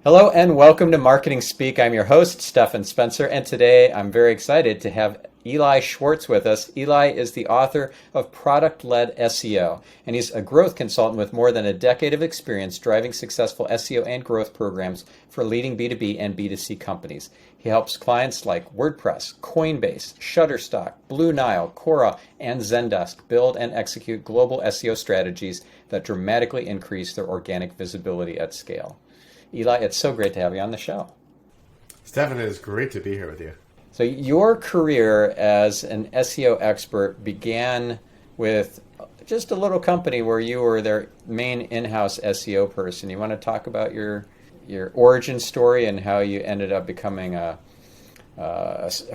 Hello and welcome to Marketing Speak. I'm your host, Stephan Spencer, and today I'm very excited to have Eli Schwartz with us. Eli is the author of Product-Led SEO, and he's a growth consultant with more than a decade of experience driving successful SEO and growth programs for leading B2B and B2C companies. He helps clients like WordPress, Coinbase, Shutterstock, BlueNile, Quora, and Zendesk build and execute global SEO strategies that dramatically increase their organic visibility at scale. Eli, it's so great to have you on the show. Stephan, it is great to be here with you. So your career as an SEO expert began with just a little company where you were their main in-house SEO person. You want to talk about your origin story and how you ended up becoming a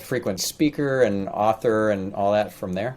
frequent speaker and author and all that from there?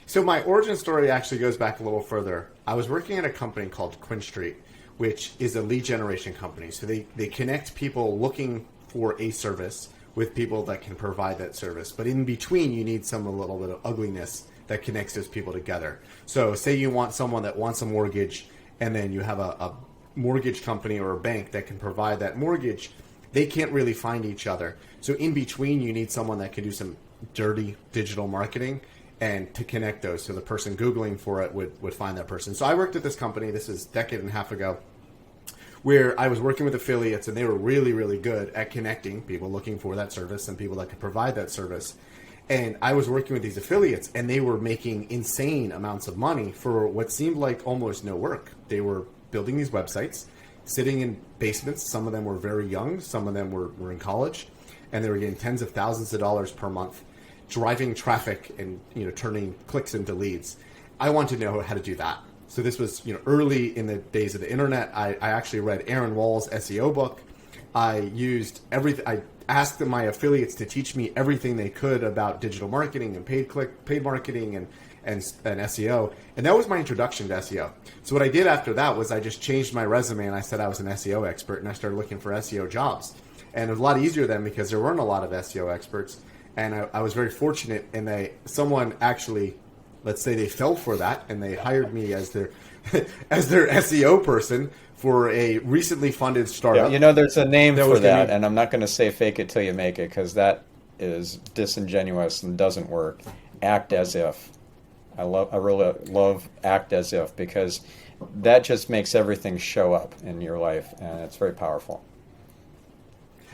So my origin story actually goes back a little further. I was working at a company called Quinstreet, which is a lead generation company. So they connect people looking for a service with people that can provide that service. But in between, you need a little bit of ugliness that connects those people together. So say you want someone that wants a mortgage, and then you have a mortgage company or a bank that can provide that mortgage. They can't really find each other. So in between, you need someone that can do some dirty digital marketing and to connect those. So the person Googling for it would find that person. So I worked at this company, this is a decade and a half ago, where I was working with affiliates, and they were really, really good at connecting people looking for that service and people that could provide that service. And I was working with these affiliates, and they were making insane amounts of money for what seemed like almost no work. They were building these websites, sitting in basements. Some of them were very young, some of them were in college, and they were getting tens of thousands of dollars per month, driving traffic and turning clicks into leads. I wanted to know how to do that. So this was early in the days of the internet. I actually read Aaron Wall's SEO book. I used everything. I asked my affiliates to teach me everything they could about digital marketing and paid marketing and SEO. And that was my introduction to SEO. So what I did after that was I just changed my resume, and I said I was an SEO expert, and I started looking for SEO jobs. And it was a lot easier then because there weren't a lot of SEO experts. And I was very fortunate in that someone actually, let's say they fell for that, and they hired me as their SEO person for a recently funded startup. Yeah, there's a name for that, and I'm not going to say fake it till you make it, because that is disingenuous and doesn't work. Act as if. I really love act as if, because that just makes everything show up in your life, and it's very powerful.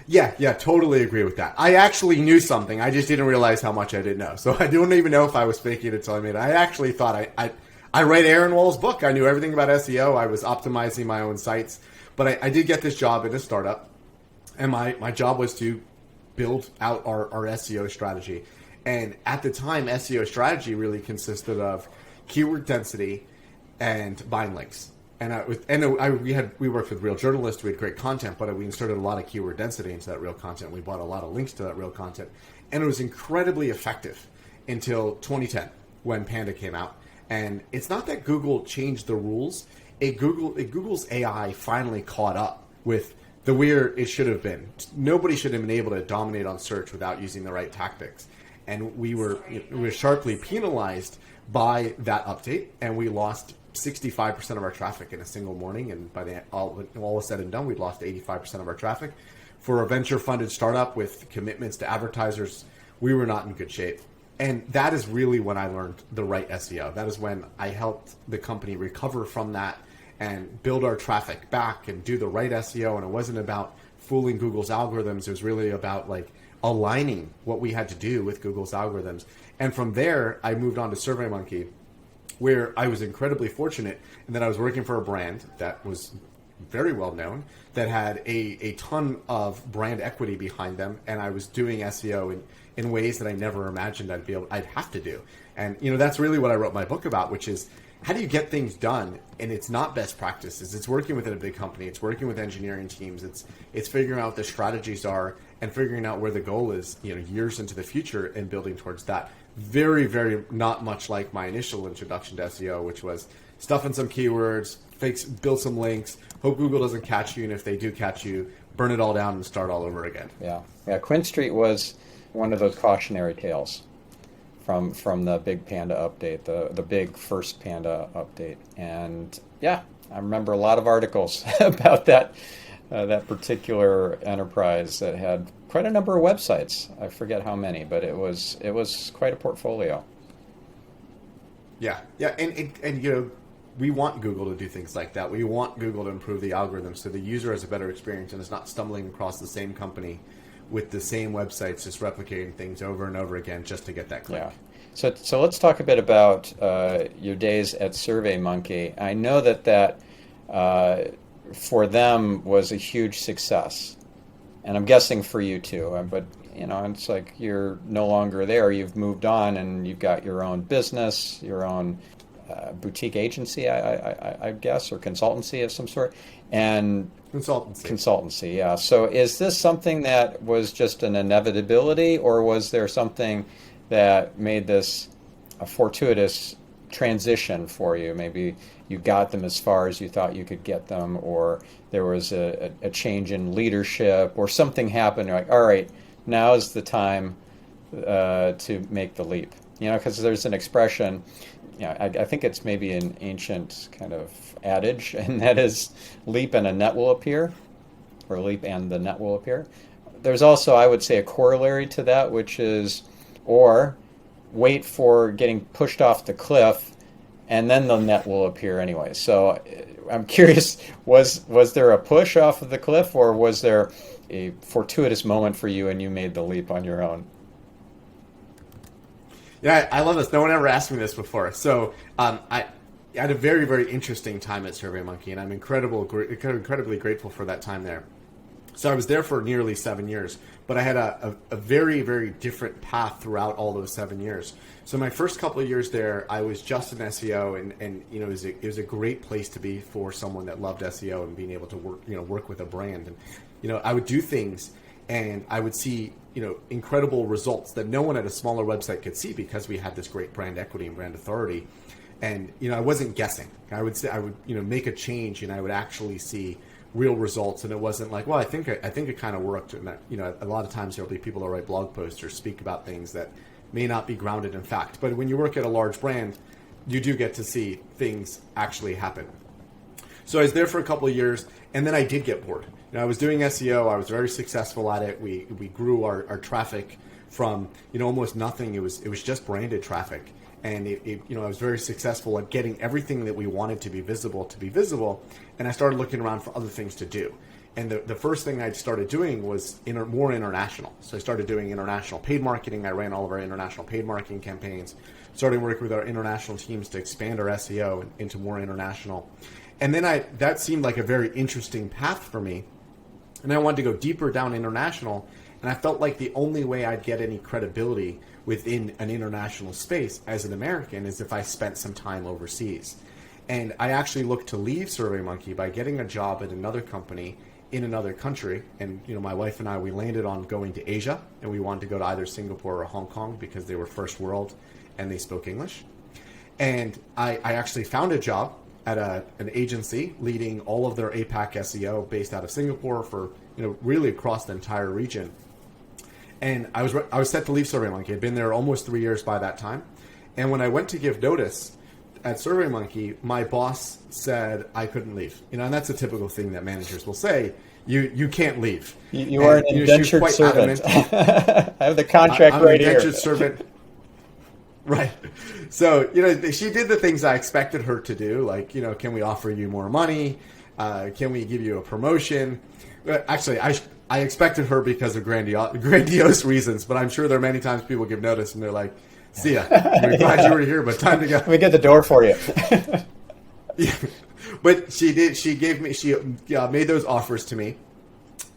Yeah, totally agree with that. I actually knew something. I just didn't realize how much I didn't know. So I don't even know if I was faking it until I made it. I actually thought I read Aaron Wall's book. I knew everything about SEO. I was optimizing my own sites. But I did get this job in a startup. And my job was to build out our SEO strategy. And at the time, SEO strategy really consisted of keyword density and buying links. We worked with real journalists. We had great content, but we inserted a lot of keyword density into that real content. We bought a lot of links to that real content, and it was incredibly effective until 2010 when Panda came out. And it's not that Google changed the rules; Google's AI finally caught up with the where it should have been. Nobody should have been able to dominate on search without using the right tactics, and we were sharply penalized by that update, and we lost 65% of our traffic in a single morning, and by all was said and done, we'd lost 85% of our traffic. For a venture-funded startup with commitments to advertisers, we were not in good shape. And that is really when I learned the right SEO. That is when I helped the company recover from that and build our traffic back and do the right SEO. And it wasn't about fooling Google's algorithms. It was really about aligning what we had to do with Google's algorithms. And from there, I moved on to SurveyMonkey, where I was incredibly fortunate in that I was working for a brand that was very well known, that had a ton of brand equity behind them, and I was doing SEO in ways that I never imagined I'd have to do. And that's really what I wrote my book about, which is how do you get things done? And it's not best practices. It's working within a big company. It's working with engineering teams. It's figuring out what the strategies are and figuring out where the goal is, years into the future, and building towards that. Very, very not much like my initial introduction to SEO, which was stuff in some keywords, build some links, hope Google doesn't catch you, and if they do catch you, burn it all down and start all over again. Yeah. Quinstreet was one of those cautionary tales from the big Panda update, the big first Panda update. And yeah, I remember a lot of articles about that particular enterprise that had quite a number of websites. I forget how many, but it was quite a portfolio. Yeah, and we want Google to do things like that. We want Google to improve the algorithm so the user has a better experience and is not stumbling across the same company with the same websites, just replicating things over and over again just to get that click. Yeah. So let's talk a bit about your days at SurveyMonkey. I know that for them was a huge success, and I'm guessing for you too. But it's like you're no longer there. You've moved on, and you've got your own business, your own boutique agency, I guess, or consultancy of some sort, and consultancy. Yeah. So is this something that was just an inevitability, or was there something that made this a fortuitous transition for you? Maybe you got them as far as you thought you could get them, or there was a change in leadership, or something happened. You're like, all right, now is the time to make the leap. Because there's an expression, I think it's maybe an ancient kind of adage, and that is leap and a net will appear, or leap and the net will appear. There's also, I would say, a corollary to that, which is, or wait for getting pushed off the cliff, and then the net will appear anyway. So I'm curious, was there a push off of the cliff, or was there a fortuitous moment for you and you made the leap on your own? Yeah, I love this. No one ever asked me this before. So I had a very, very interesting time at SurveyMonkey, and I'm incredibly grateful for that time there. So I was there for nearly 7 years, but I had a very, very different path throughout all those 7 years. So my first couple of years there, I was just an SEO, and it was a great place to be for someone that loved SEO and being able to work with a brand. And I would do things, and I would see incredible results that no one at a smaller website could see because we had this great brand equity and brand authority. And I wasn't guessing. I would make a change, and I would actually see real results, and it wasn't like, well, I think it kind of worked. And that, a lot of times there'll be people that write blog posts or speak about things that may not be grounded in fact. But when you work at a large brand, you do get to see things actually happen. So I was there for a couple of years, and then I did get bored. I was doing SEO. I was very successful at it. We grew our traffic from almost nothing. It was just branded traffic. And I was very successful at getting everything that we wanted to be visible, and I started looking around for other things to do. And the first thing I started doing was more international. So I started doing international paid marketing. I ran all of our international paid marketing campaigns, started working with our international teams to expand our SEO into more international. And then that seemed like a very interesting path for me, and I wanted to go deeper down international, and I felt like the only way I'd get any credibility within an international space as an American is if I spent some time overseas. And I actually looked to leave SurveyMonkey by getting a job at another company in another country. And my wife and I, we landed on going to Asia, and we wanted to go to either Singapore or Hong Kong because they were first world and they spoke English. And I actually found a job at an agency leading all of their APAC SEO based out of Singapore for really across the entire region. And I was set to leave SurveyMonkey. I'd been there almost 3 years by that time. And when I went to give notice at SurveyMonkey, my boss said I couldn't leave. And that's a typical thing that managers will say. You can't leave. You are an indentured servant. I have the contract I'm right an indentured here. servant. Right. So, she did the things I expected her to do. Like, can we offer you more money? Can we give you a promotion? Actually, I expected her because of grandiose reasons, but I'm sure there are many times people give notice and they're like, see ya. We're glad you were here, but time to go. Let me get the door for you. Yeah. But she did. She made those offers to me.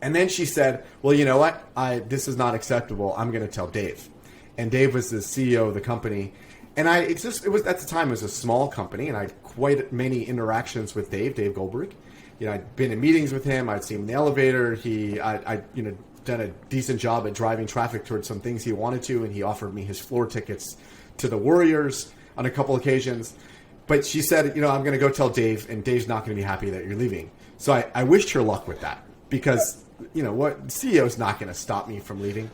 And then she said, well, you know what? This is not acceptable. I'm going to tell Dave. And Dave was the CEO of the company. And it was at the time, it was a small company, and I had quite many interactions with Dave Goldberg. I'd been in meetings with him. I'd seen him in the elevator. I'd done a decent job at driving traffic towards some things he wanted to, and he offered me his floor tickets to the Warriors on a couple occasions. But she said, I'm going to go tell Dave, and Dave's not going to be happy that you're leaving. So I wished her luck with that because, what, CEO's not going to stop me from leaving.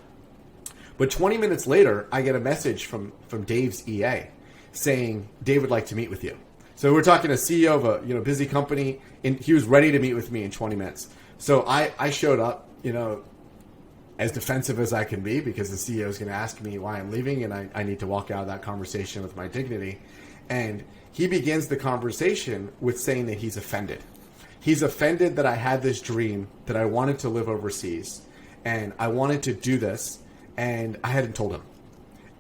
But 20 minutes later, I get a message from Dave's EA saying, Dave would like to meet with you. So we're talking a CEO of a busy company, and he was ready to meet with me in 20 minutes. So I showed up, as defensive as I can be, because the CEO is going to ask me why I'm leaving, and I need to walk out of that conversation with my dignity. And he begins the conversation with saying that he's offended. He's offended that I had this dream that I wanted to live overseas, and I wanted to do this, and I hadn't told him.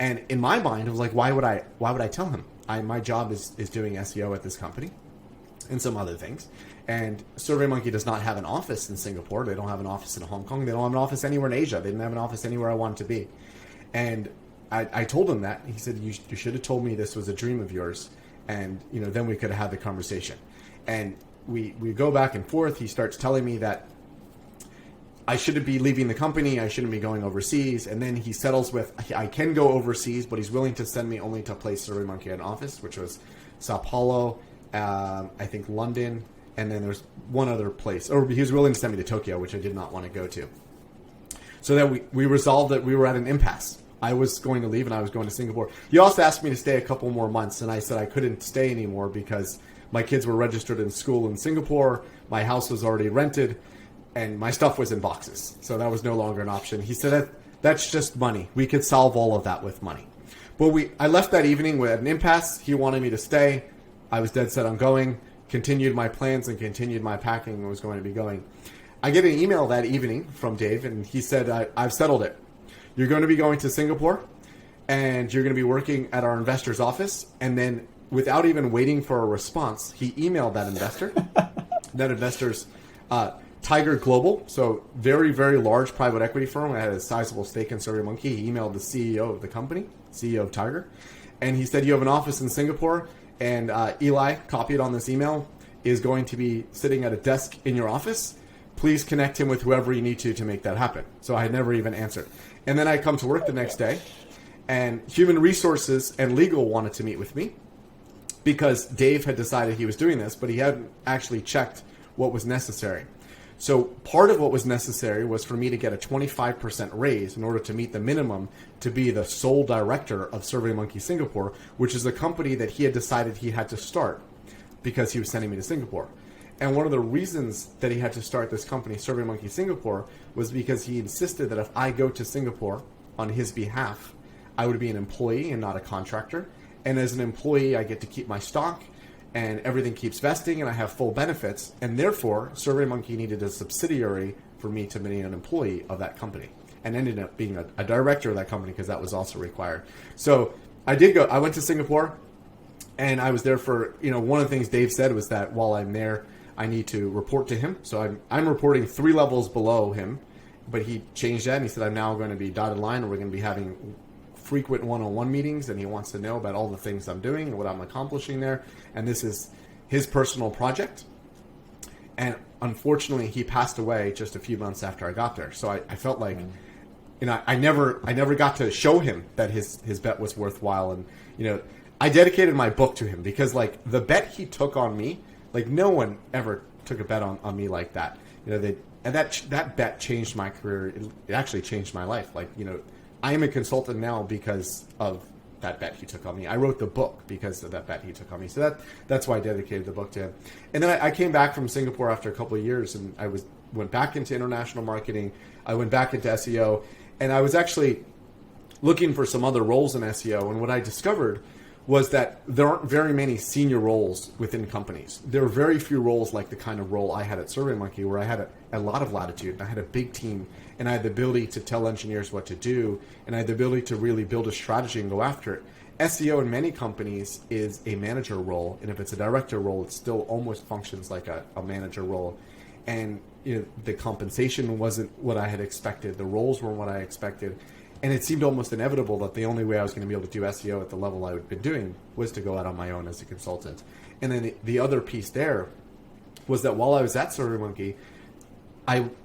And in my mind, I was like, why would I tell him? My job is doing SEO at this company and some other things. And SurveyMonkey does not have an office in Singapore. They don't have an office in Hong Kong. They don't have an office anywhere in Asia. They didn't have an office anywhere I wanted to be. And I told him that. He said, you should have told me this was a dream of yours. And, then we could have had the conversation. And we go back and forth. He starts telling me that I shouldn't be leaving the company. I shouldn't be going overseas. And then he settles with, I can go overseas, but he's willing to send me only to a place SurveyMonkey had an office, which was Sao Paulo, I think London, and then there's one other place. Or he was willing to send me to Tokyo, which I did not want to go to. So then we resolved that we were at an impasse. I was going to leave and I was going to Singapore. He also asked me to stay a couple more months, and I said I couldn't stay anymore because my kids were registered in school in Singapore, my house was already rented, and my stuff was in boxes. So that was no longer an option. He said, that's just money. We could solve all of that with money. But I left that evening with an impasse. He wanted me to stay. I was dead set on going, continued my plans and continued my packing and was going to be going. I get an email that evening from Dave, and he said, I've settled it. You're going to be going to Singapore, and you're going to be working at our investor's office. And then without even waiting for a response, he emailed that investor. That investor's Tiger Global, so very, very large private equity firm. I had a sizable stake in SurveyMonkey. He emailed the CEO of the company, CEO of Tiger, and he said, you have an office in Singapore, and Eli, copied on this email, is going to be sitting at a desk in your office. Please connect him with whoever you need to make that happen. So I had never even answered. And then I come to work the next day, and human resources and legal wanted to meet with me because Dave had decided he was doing this, but he hadn't actually checked what was necessary. So part of what was necessary was for me to get a 25% raise in order to meet the minimum to be the sole director of SurveyMonkey Singapore, which is a company that he had decided he had to start because he was sending me to Singapore. And one of the reasons that he had to start this company, SurveyMonkey Singapore, was because he insisted that if I go to Singapore on his behalf, I would be an employee and not a contractor. And as an employee, I get to keep my stock, and everything keeps vesting, and I have full benefits, and therefore SurveyMonkey needed a subsidiary for me to be an employee of that company, and ended up being a director of that company because that was also required. So I did go. I went to Singapore, and I was there for, one of the things Dave said was that while I'm there, I need to report to him. So I'm reporting 3 levels below him, but he changed that, and he said I'm now going to be dotted line, and we're going to be having frequent one-on-one meetings, and he wants to know about all the things I'm doing and what I'm accomplishing there. And this is his personal project. And unfortunately, he passed away just a few months after I got there. So I felt like, I never got to show him that his bet was worthwhile. And, I dedicated my book to him because the bet he took on me, no one ever took a bet on me like that. And that bet changed my career. It actually changed my life. I am a consultant now because of that bet he took on me. I wrote the book because of that bet he took on me. So that's why I dedicated the book to him. And then I came back from Singapore after a couple of years, and I went back into international marketing. I went back into SEO, and I was actually looking for some other roles in SEO. And what I discovered was that there aren't very many senior roles within companies. There are very few roles like the kind of role I had at SurveyMonkey, where I had a lot of latitude, and I had a big team, and I had the ability to tell engineers what to do, and I had the ability to really build a strategy and go after it. SEO in many companies is a manager role, and if it's a director role, it still almost functions like a manager role. And the compensation wasn't what I had expected. The roles weren't what I expected. And it seemed almost inevitable that the only way I was going to be able to do SEO at the level I had been doing was to go out on my own as a consultant. And then the other piece there was that while I was at SurveyMonkey,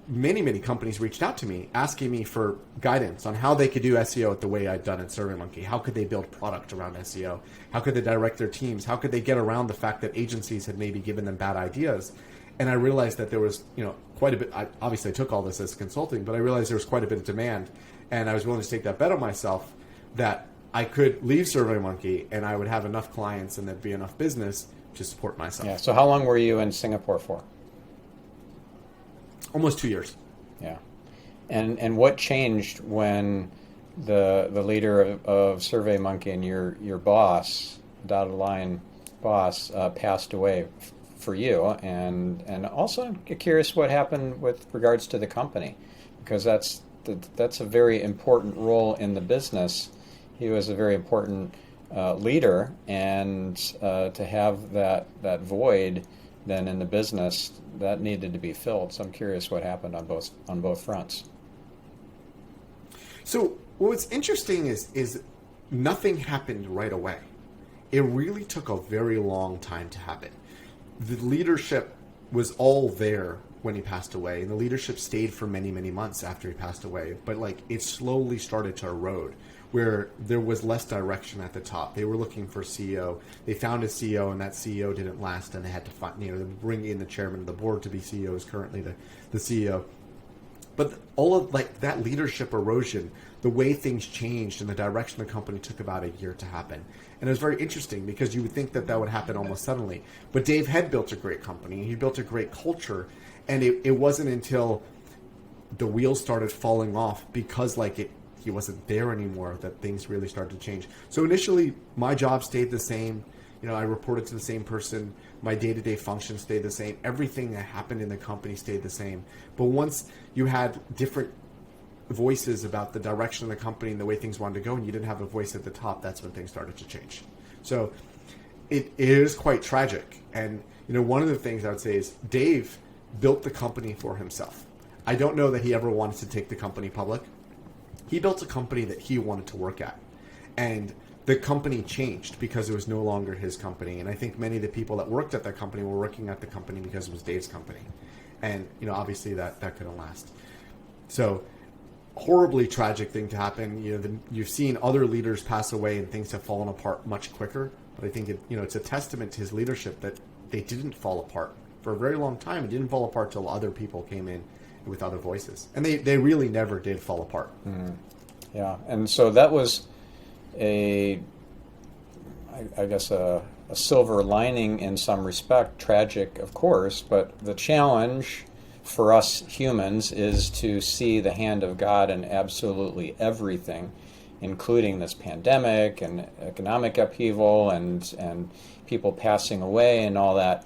many companies reached out to me asking me for guidance on how they could do SEO at the way I'd done at SurveyMonkey. How could they build product around SEO? How could they direct their teams? How could they get around the fact that agencies had maybe given them bad ideas? And I realized that there was, quite a bit. Obviously I took all this as consulting, but I realized there was quite a bit of demand. And I was willing to take that bet on myself that I could leave SurveyMonkey and I would have enough clients and there'd be enough business to support myself. Yeah. So how long were you in Singapore for? Almost 2 years. Yeah. And what changed when the leader of SurveyMonkey and your boss, dotted line boss, passed away for you? And also I'm curious what happened with regards to the company, because that's a very important role in the business. He was a very important leader, and to have that void then in the business, that needed to be filled. So I'm curious what happened on both fronts. So what's interesting is nothing happened right away. It really took a very long time to happen. The leadership was all there when he passed away, and the leadership stayed for many, many months after he passed away. But like, it slowly started to erode, where there was less direction at the top. They were looking for CEO. They found a CEO, and that CEO didn't last, and they had to find, bring in the chairman of the board to be CEO, is currently the CEO. But all of like that leadership erosion, the way things changed and the direction the company took about a year to happen. And it was very interesting because you would think that would happen almost suddenly. But Dave had built a great company. He built a great culture. And it wasn't until the wheels started falling off because he wasn't there anymore that things really started to change. So initially, my job stayed the same. I reported to the same person. My day-to-day functions stayed the same. Everything that happened in the company stayed the same. But once you had different voices about the direction of the company and the way things wanted to go, and you didn't have a voice at the top, that's when things started to change. So it is quite tragic. And one of the things I would say is Dave built the company for himself. I don't know that he ever wanted to take the company public. He built a company that he wanted to work at. And the company changed because it was no longer his company. And I think many of the people that worked at that company were working at the company because it was Dave's company. And, obviously that couldn't last. So horribly tragic thing to happen. You've seen other leaders pass away and things have fallen apart much quicker. But I think it's a testament to his leadership that they didn't fall apart for a very long time. It didn't fall apart till other people came in with other voices. And they really never did fall apart. Mm-hmm. Yeah. And so that was I guess a silver lining in some respect, tragic of course, but the challenge for us humans is to see the hand of God in absolutely everything, including this pandemic and economic upheaval and people passing away and all that.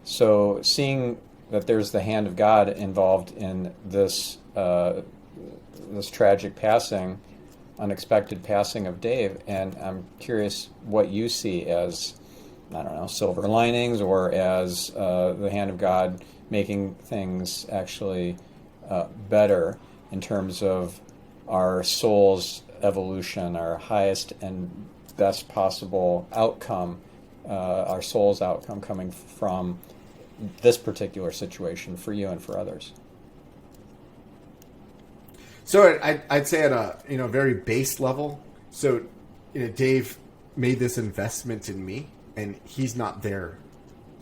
So seeing that there's the hand of God involved in this tragic passing, unexpected passing of Dave, and I'm curious what you see as, I don't know, silver linings or as the hand of God making things actually better in terms of our soul's evolution, our highest and best possible outcome, our soul's outcome coming from this particular situation for you and for others. So I'd say at a very base level. So Dave made this investment in me, and he's not there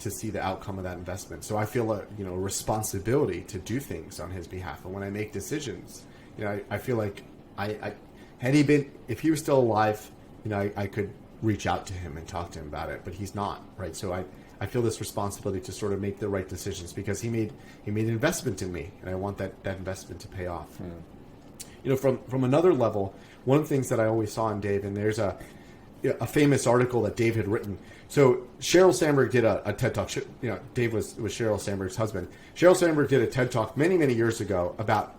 to see the outcome of that investment. So I feel a responsibility to do things on his behalf. And when I make decisions, I feel like if he was still alive, I could reach out to him and talk to him about it. But he's not, right? So I feel this responsibility to sort of make the right decisions because he made an investment in me, and I want that investment to pay off. From another level, one of the things that I always saw in Dave, and there's a famous article that Dave had written. So Sheryl Sandberg did a TED Talk. Dave was Sheryl Sandberg's husband. Sheryl Sandberg did a TED Talk many, many years ago about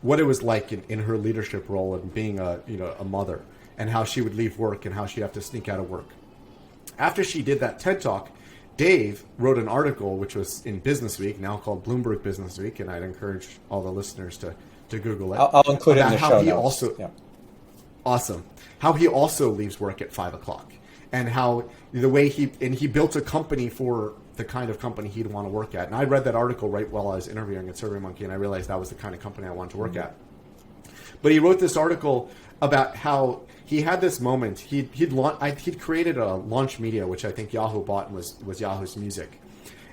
what it was like in her leadership role and being a mother, and how she would leave work and how she'd have to sneak out of work. After she did that TED Talk, Dave wrote an article which was in Business Week, now called Bloomberg Business Week, and I'd encourage all the listeners to Google it. I'll include it in the show notes. Awesome. How he also leaves work at 5:00, and how the way he built a company for the kind of company he'd want to work at. And I read that article right while I was interviewing at SurveyMonkey, and I realized that was the kind of company I wanted to work at. But he wrote this article about how he had this moment. He'd created a launch media, which I think Yahoo bought and was Yahoo's music.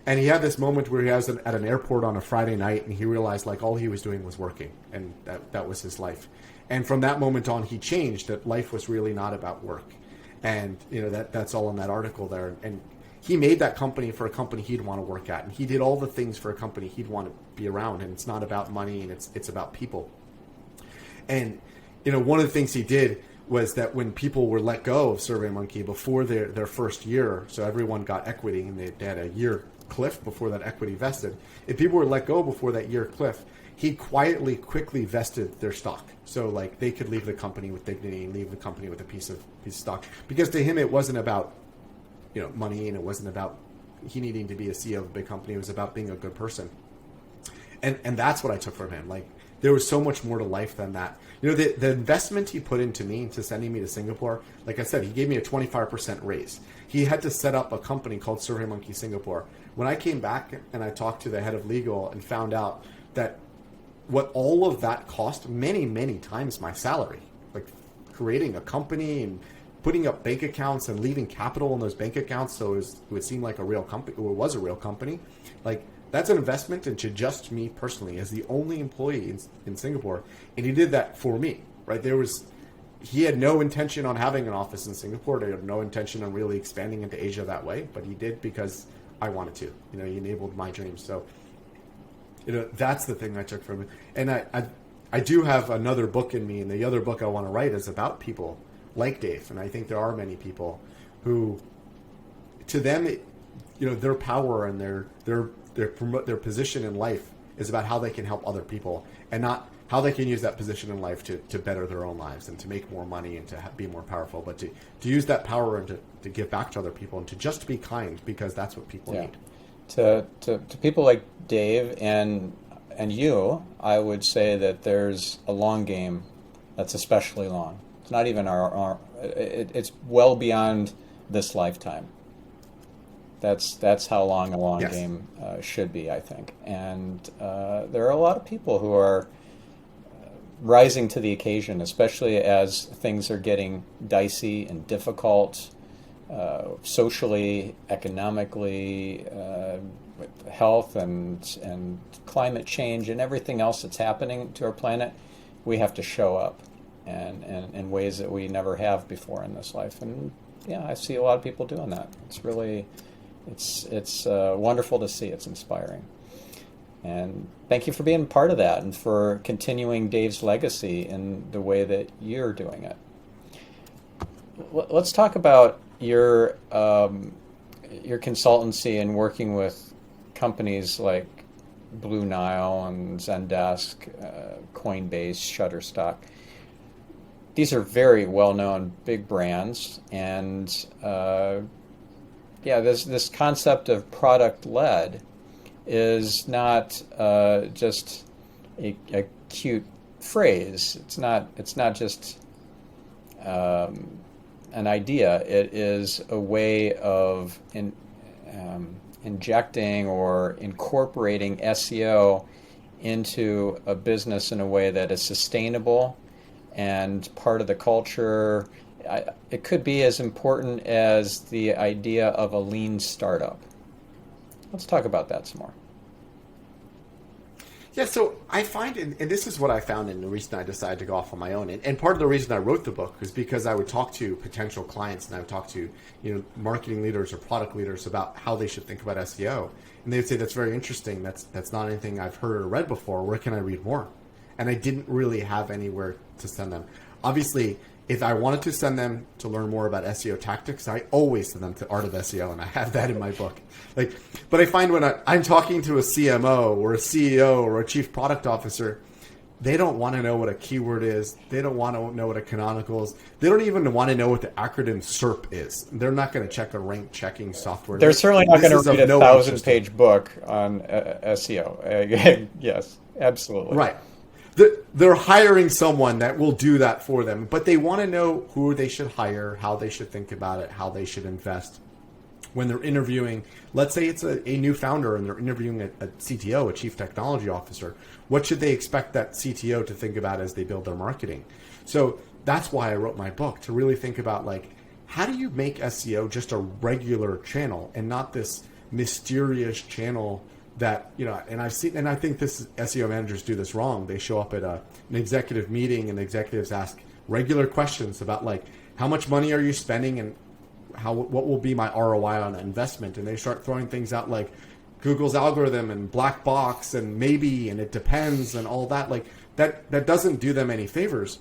And he had this moment where he was at an airport on a Friday night, and he realized all he was doing was working, and that was his life. And from that moment on, he changed that life was really not about work. And that's all in that article there. And he made that company for a company he'd want to work at, and he did all the things for a company he'd want to be around. And it's not about money, and it's about people. And one of the things he did was that when people were let go of SurveyMonkey before their first year, so everyone got equity, and they had a year cliff before that equity vested. If people were let go before that year cliff, he quickly vested their stock. So like they could leave the company with dignity and leave the company with a piece of stock. Because to him, it wasn't about money, and it wasn't about he needing to be a CEO of a big company. It was about being a good person. And that's what I took from him. Like, there was so much more to life than that. The investment he put into me, into sending me to Singapore, like I said, he gave me a 25% raise. He had to set up a company called SurveyMonkey Singapore. When I came back and I talked to the head of legal and found out that what all of that cost, many, many times my salary, like creating a company and putting up bank accounts and leaving capital in those bank accounts so it would seem like a real company, or it was a real company, like that's an investment into just me personally as the only employee in Singapore. And he did that for me, right? He had no intention on having an office in Singapore. He had no intention on really expanding into Asia that way, but he did because I wanted to. He enabled my dreams. So, that's the thing I took from it. And I do have another book in me, and the other book I want to write is about people like Dave. And I think there are many people who, to them, their power and their position in life is about how they can help other people, and not how they can use that position in life to better their own lives and to make more money and to be more powerful, but to use that power and to give back to other people and to just be kind, because that's what people need. To people like Dave and you, I would say that there's a long game that's especially long. It's not even it's well beyond this lifetime. That's how long a long Yes. game should be, I think. And there are a lot of people who are rising to the occasion, especially as things are getting dicey and difficult, socially, economically, with health and climate change and everything else that's happening to our planet. We have to show up and in ways that we never have before in this life. And yeah, I see a lot of people doing that. It's really... It's wonderful to see. It's inspiring. And thank you for being part of that and for continuing Dave's legacy in the way that you're doing it. Let's talk about your consultancy and working with companies like BlueNile and Zendesk, Coinbase, Shutterstock. These are very well-known big brands, and this concept of product-led is not just a cute phrase. It's not just an idea. It is a way of injecting or incorporating SEO into a business in a way that is sustainable and part of the culture. It could be as important as the idea of a lean startup. Let's talk about that some more. Yeah, so I find, and this is what I found, and the reason I decided to go off on my own, and part of the reason I wrote the book was because I would talk to potential clients, and I would talk to marketing leaders or product leaders about how they should think about SEO, and they would say, "That's very interesting. That's not anything I've heard or read before. Where can I read more?" And I didn't really have anywhere to send them. Obviously, if I wanted to send them to learn more about SEO tactics, I always send them to Art of SEO, and I have that in my book. But I find when I'm talking to a CMO or a CEO or a chief product officer, they don't want to know what a keyword is. They don't want to know what a canonical is. They don't even want to know what the acronym SERP is. They're not going to check a rank checking software. They're certainly not going to read a 1,000-page book on SEO. Yes, absolutely. Right. They're hiring someone that will do that for them, but they want to know who they should hire, how they should think about it, how they should invest. When they're interviewing, let's say it's a new founder and they're interviewing a CTO, a chief technology officer, what should they expect that CTO to think about as they build their marketing? So that's why I wrote my book, to really think about how do you make SEO just a regular channel and not this mysterious channel that, and I've seen, and I think this SEO managers do this wrong. They show up at an executive meeting and the executives ask regular questions about how much money are you spending and what will be my ROI on that investment? And they start throwing things out like Google's algorithm and black box and maybe and it depends and all that. Like that doesn't do them any favors.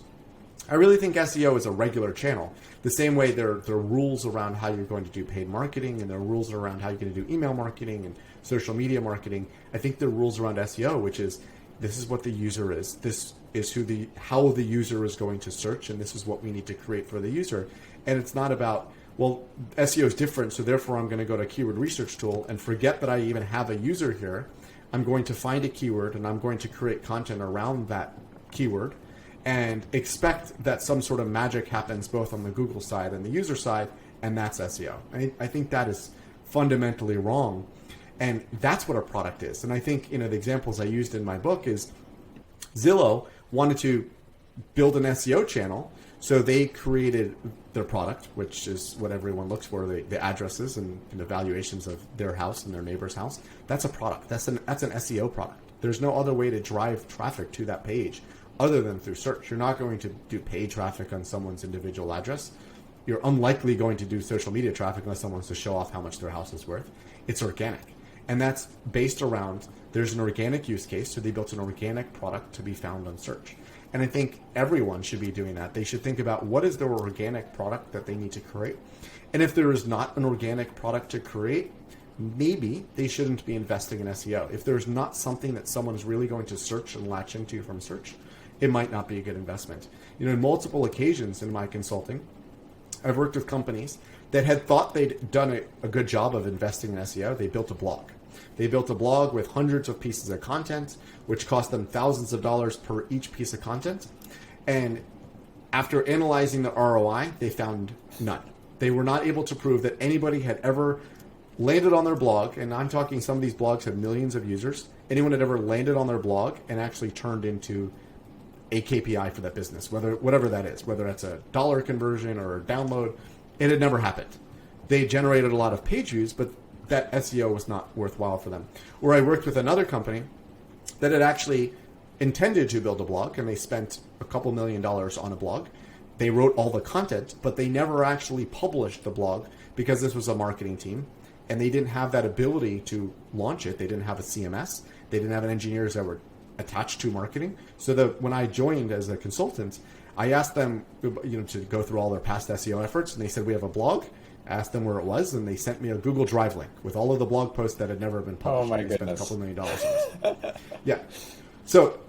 I really think SEO is a regular channel. The same way there are rules around how you're going to do paid marketing, and there are rules around how you're going to do email marketing and social media marketing. I think there are rules around SEO, which is this is what the user is. This is how the user is going to search, and this is what we need to create for the user. And it's not about, well, SEO is different, so therefore I'm going to go to a keyword research tool and forget that I even have a user here. I'm going to find a keyword, and I'm going to create content around that keyword and expect that some sort of magic happens both on the Google side and the user side, and that's SEO. I think that is fundamentally wrong, and that's what a product is. And I think, the examples I used in my book is Zillow wanted to build an SEO channel, so they created their product, which is what everyone looks for, the addresses and the valuations of their house and their neighbor's house. That's a product. That's an SEO product. There's no other way to drive traffic to that page other than through search. You're not going to do paid traffic on someone's individual address. You're unlikely going to do social media traffic unless someone wants to show off how much their house is worth. It's organic. And that's based around, there's an organic use case, so they built an organic product to be found on search. And I think everyone should be doing that. They should think about what is their organic product that they need to create. And if there is not an organic product to create, maybe they shouldn't be investing in SEO. If there's not something that someone is really going to search and latch into from search, it might not be a good investment. In multiple occasions in my consulting, I've worked with companies that had thought they'd done a good job of investing in SEO. They built a blog. They built a blog with hundreds of pieces of content, which cost them thousands of dollars per each piece of content. And after analyzing the ROI, they found none. They were not able to prove that anybody had ever landed on their blog, and I'm talking some of these blogs have millions of users, anyone had ever landed on their blog and actually turned into a KPI for that business, whatever that is, whether that's a dollar conversion or a download. It had never happened. They generated a lot of page views, but that SEO was not worthwhile for them. Or I worked with another company that had actually intended to build a blog, and they spent a couple $1 million on a blog. They wrote all the content, but they never actually published the blog because this was a marketing team, and they didn't have that ability to launch it. They didn't have a CMS. They didn't have engineers that were attached to marketing. So that when I joined as a consultant, I asked them to go through all their past SEO efforts, and they said, we have a blog. I asked them where it was, and they sent me a Google Drive link with all of the blog posts that had never been published. Oh my goodness. goodness. Spent a couple $1 million on this. Yeah. So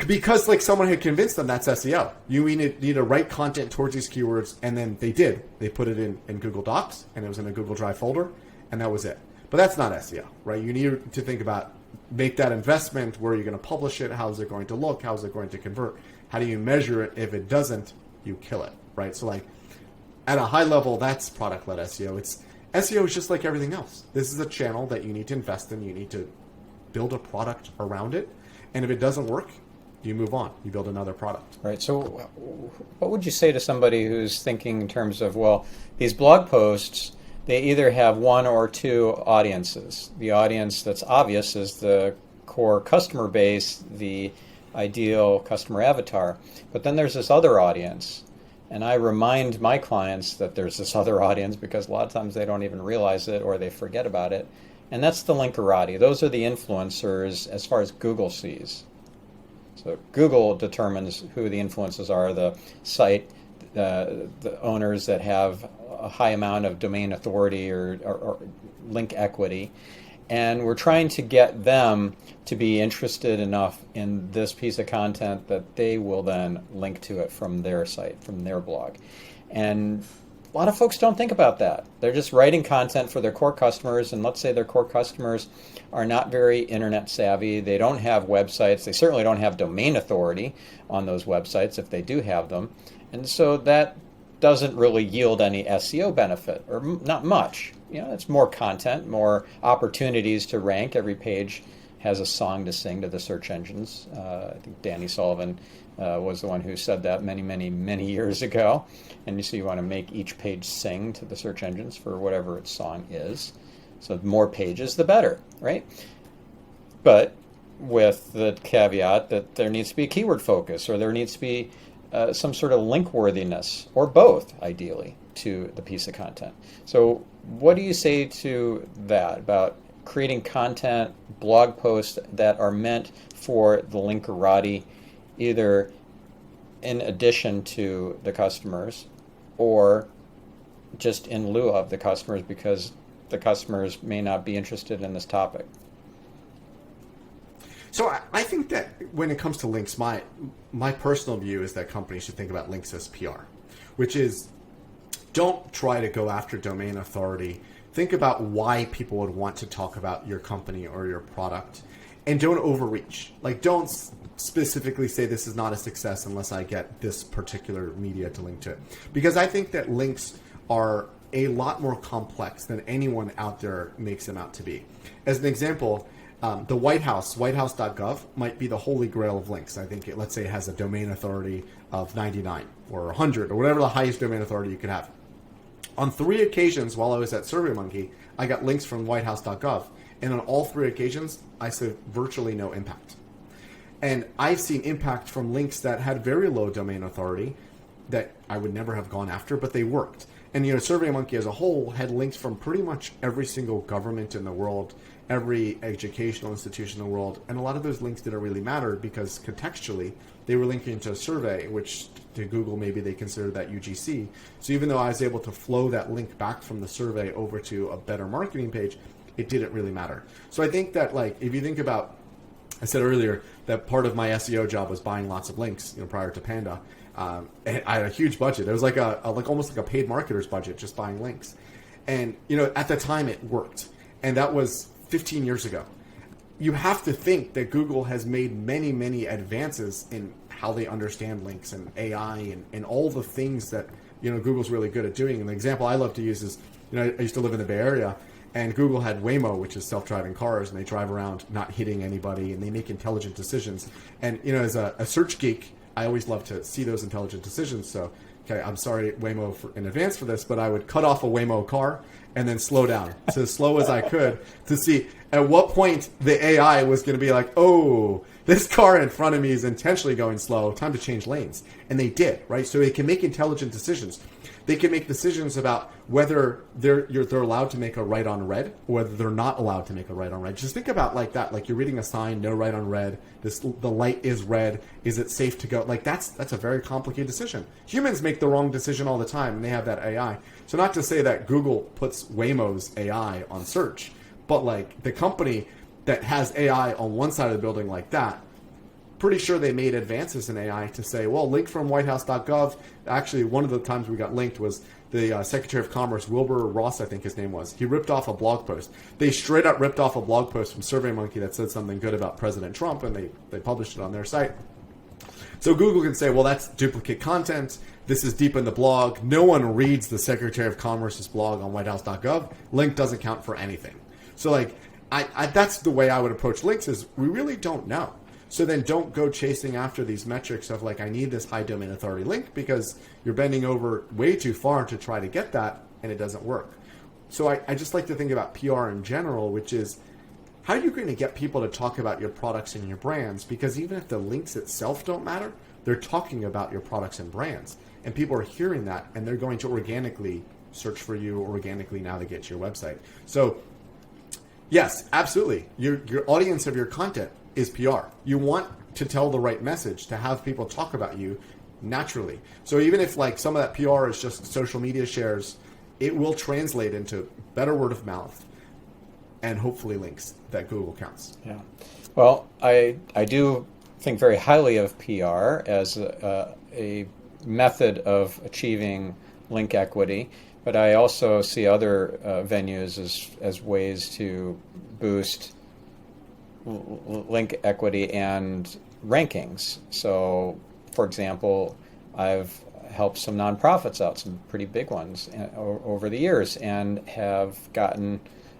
because someone had convinced them that's SEO. You need to write content towards these keywords, and then they did. They put it in Google Docs, and it was in a Google Drive folder, and that was it. But that's not SEO, right? You need to think about, make that investment, where you're going to publish it, how is it going to look, how is it going to convert, how do you measure it? If it doesn't, you kill it, right? So at a high level, that's product-led SEO. SEO is just like everything else. This is a channel that you need to invest in. You need to build a product around it. And if it doesn't work, you move on. You build another product. Right. So what would you say to somebody who's thinking in terms of, well, these blog posts, they either have one or two audiences. The audience that's obvious is the core customer base, the ideal customer avatar. But then there's this other audience. And I remind my clients that there's this other audience because a lot of times they don't even realize it or they forget about it. And that's the linkerati. Those are the influencers as far as Google sees. So Google determines who the influencers are, the site, the owners that have a high amount of domain authority or link equity. And we're trying to get them to be interested enough in this piece of content that they will then link to it from their site, from their blog. And a lot of folks don't think about that. They're just writing content for their core customers, and let's say their core customers are not very internet savvy. They don't have websites. They certainly don't have domain authority on those websites if they do have them. And so that doesn't really yield any SEO benefit, or not much. It's more content, more opportunities to rank. Every page has a song to sing to the search engines. I think Danny Sullivan was the one who said that many, many, many years ago. And so you want to make each page sing to the search engines for whatever its song is. So the more pages, the better, right? But with the caveat that there needs to be a keyword focus, or there needs to be some sort of link worthiness, or both, ideally, to the piece of content. So what do you say to that about creating content, blog posts that are meant for the linkerati, either in addition to the customers or just in lieu of the customers because the customers may not be interested in this topic? So I think that when it comes to links, my personal view is that companies should think about links as PR, which is don't try to go after domain authority. Think about why people would want to talk about your company or your product, and don't overreach. Like, don't specifically say this is not a success unless I get this particular media to link to it. Because I think that links are a lot more complex than anyone out there makes them out to be. As an example, the White House, whitehouse.gov, might be the holy grail of links. I think let's say it has a domain authority of 99 or 100 or whatever the highest domain authority you could have. On 3 occasions while I was at SurveyMonkey, I got links from whitehouse.gov. And on all 3 occasions, I saw virtually no impact. And I've seen impact from links that had very low domain authority that I would never have gone after, but they worked. And SurveyMonkey as a whole had links from pretty much every single government in the world, every educational institution in the world, and a lot of those links didn't really matter because contextually they were linking to a survey, which to Google maybe they consider that UGC. So even though I was able to flow that link back from the survey over to a better marketing page, it didn't really matter. So I think that, like, if you think about, I said earlier that part of my SEO job was buying lots of links, prior to Panda. And I had a huge budget. It was like almost like a paid marketer's budget, just buying links. And at the time it worked, and that was 15 years ago. You have to think that Google has made many, many advances in how they understand links and AI and all the things that Google's really good at doing. And the example I love to use is, I used to live in the Bay Area, and Google had Waymo, which is self-driving cars, and they drive around not hitting anybody, and they make intelligent decisions. And as a search geek, I always love to see those intelligent decisions. So, okay, I'm sorry, Waymo, in advance for this, but I would cut off a Waymo car and then slow down, so as slow as I could, to see at what point the AI was going to be like, oh, this car in front of me is intentionally going slow, time to change lanes. And they did, right? So they can make intelligent decisions. They can make decisions about whether they're allowed to make a right on red or whether they're not allowed to make a right on red. Just think about like that, like you're reading a sign, no right on red, the light is red, is it safe to go? Like that's a very complicated decision. Humans make the wrong decision all the time, and they have that AI. So not to say that Google puts Waymo's AI on search, but like the company that has AI on one side of the building like that, pretty sure they made advances in AI to say, well, link from whitehouse.gov. Actually, one of the times we got linked was the Secretary of Commerce, Wilbur Ross, I think his name was. He ripped off a blog post. They straight up ripped off a blog post from SurveyMonkey that said something good about President Trump, and they published it on their site. So Google can say, well, that's duplicate content. This is deep in the blog. No one reads the Secretary of Commerce's blog on whitehouse.gov. Link doesn't count for anything. So like, I that's the way I would approach links, is we really don't know. So then don't go chasing after these metrics of like, I need this high domain authority link, because you're bending over way too far to try to get that, and it doesn't work. So I just like to think about PR in general, which is, how are you going to get people to talk about your products and your brands? Because even if the links itself don't matter, they're talking about your products and brands. And people are hearing that, and they're going to organically search for you, organically navigate to your website. So yes, absolutely. Your audience of your content is PR. You want to tell the right message, to have people talk about you naturally. So even if like some of that PR is just social media shares, it will translate into better word of mouth and hopefully links that Google counts. Yeah. Well, I do think very highly of PR as a method of achieving link equity, but I also see other venues as ways to boost link equity and rankings. So, for example, I've helped some nonprofits out, some pretty big ones over the years, and have gotten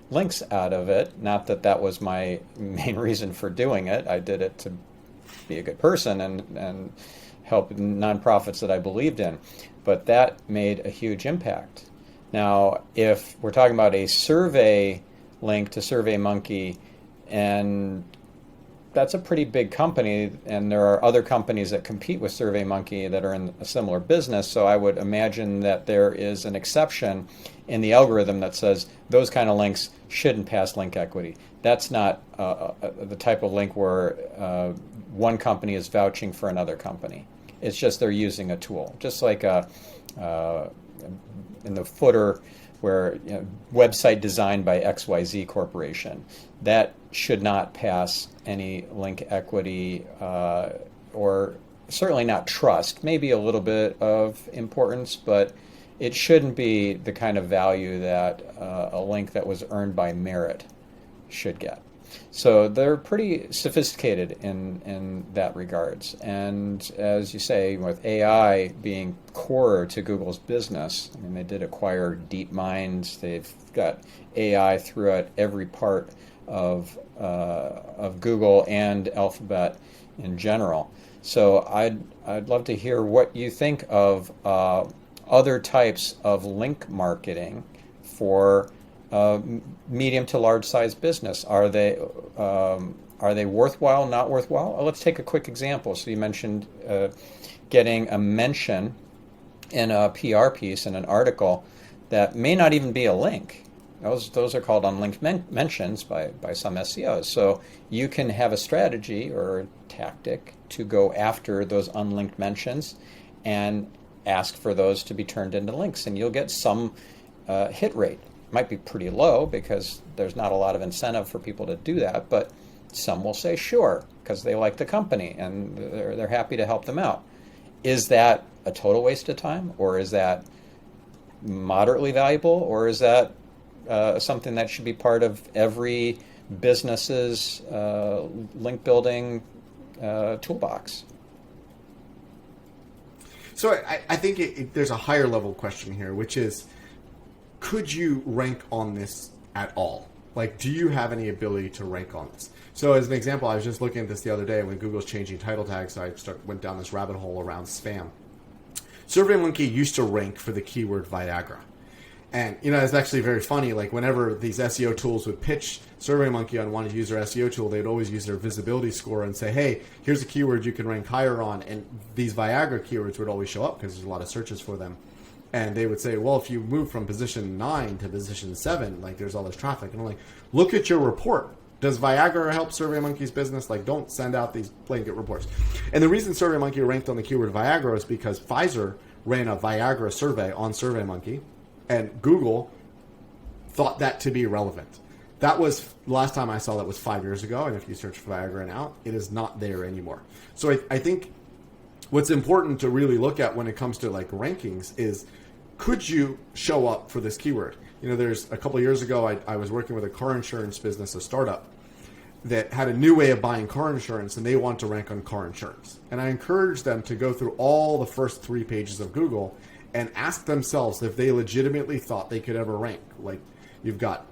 links out of it. Not that that was my main reason for doing it. I did it to be a good person and help nonprofits that I believed in. But that made a huge impact. Now, if we're talking about a survey link to SurveyMonkey, and that's a pretty big company, and there are other companies that compete with SurveyMonkey that are in a similar business. So I would imagine that there is an exception in the algorithm that says those kind of links shouldn't pass link equity. That's not the type of link where one company is vouching for another company. It's just they're using a tool, just like in the footer where website designed by XYZ Corporation. That should not pass any link equity or certainly not trust. Maybe a little bit of importance, but it shouldn't be the kind of value that a link that was earned by merit should get. So they're pretty sophisticated in that regards. And as you say, with AI being core to Google's business, I mean, they did acquire DeepMind. They've got AI throughout every part of Google and Alphabet in general. So I'd love to hear what you think of other types of link marketing for medium to large size business. Are they worthwhile, not worthwhile? Let's take a quick example. So you mentioned getting a mention in a PR piece in an article that may not even be a link. Those are called unlinked mentions by some SEOs. So you can have a strategy or a tactic to go after those unlinked mentions and ask for those to be turned into links, and you'll get some hit rate. Might be pretty low because there's not a lot of incentive for people to do that, but some will say sure because they like the company and they're happy to help them out. Is that a total waste of time, or is that moderately valuable, or is that something that should be part of every business's link building toolbox? So I think there's a higher level question here, which is, could you rank on this at all? Like, do you have any ability to rank on this? So as an example, I was just looking at this the other day when Google's changing title tags. So I went down this rabbit hole around spam. SurveyMonkey used to rank for the keyword Viagra. And, it's actually very funny. Like, whenever these SEO tools would pitch SurveyMonkey on wanting to use their SEO tool, they'd always use their visibility score and say, hey, here's a keyword you can rank higher on. And these Viagra keywords would always show up because there's a lot of searches for them. And they would say, well, if you move from position 9 to position 7, like, there's all this traffic. And I'm like, look at your report. Does Viagra help SurveyMonkey's business? Like, don't send out these blanket reports. And the reason SurveyMonkey ranked on the keyword Viagra is because Pfizer ran a Viagra survey on SurveyMonkey, and Google thought that to be relevant. That was, last time I saw that was 5 years ago, and if you search for Viagra now, it is not there anymore. So I think what's important to really look at when it comes to like rankings is, could you show up for this keyword? There's a couple of years ago, I was working with a car insurance business, a startup, that had a new way of buying car insurance, and they want to rank on car insurance. And I encouraged them to go through all the first 3 pages of Google and ask themselves if they legitimately thought they could ever rank. Like, you've got,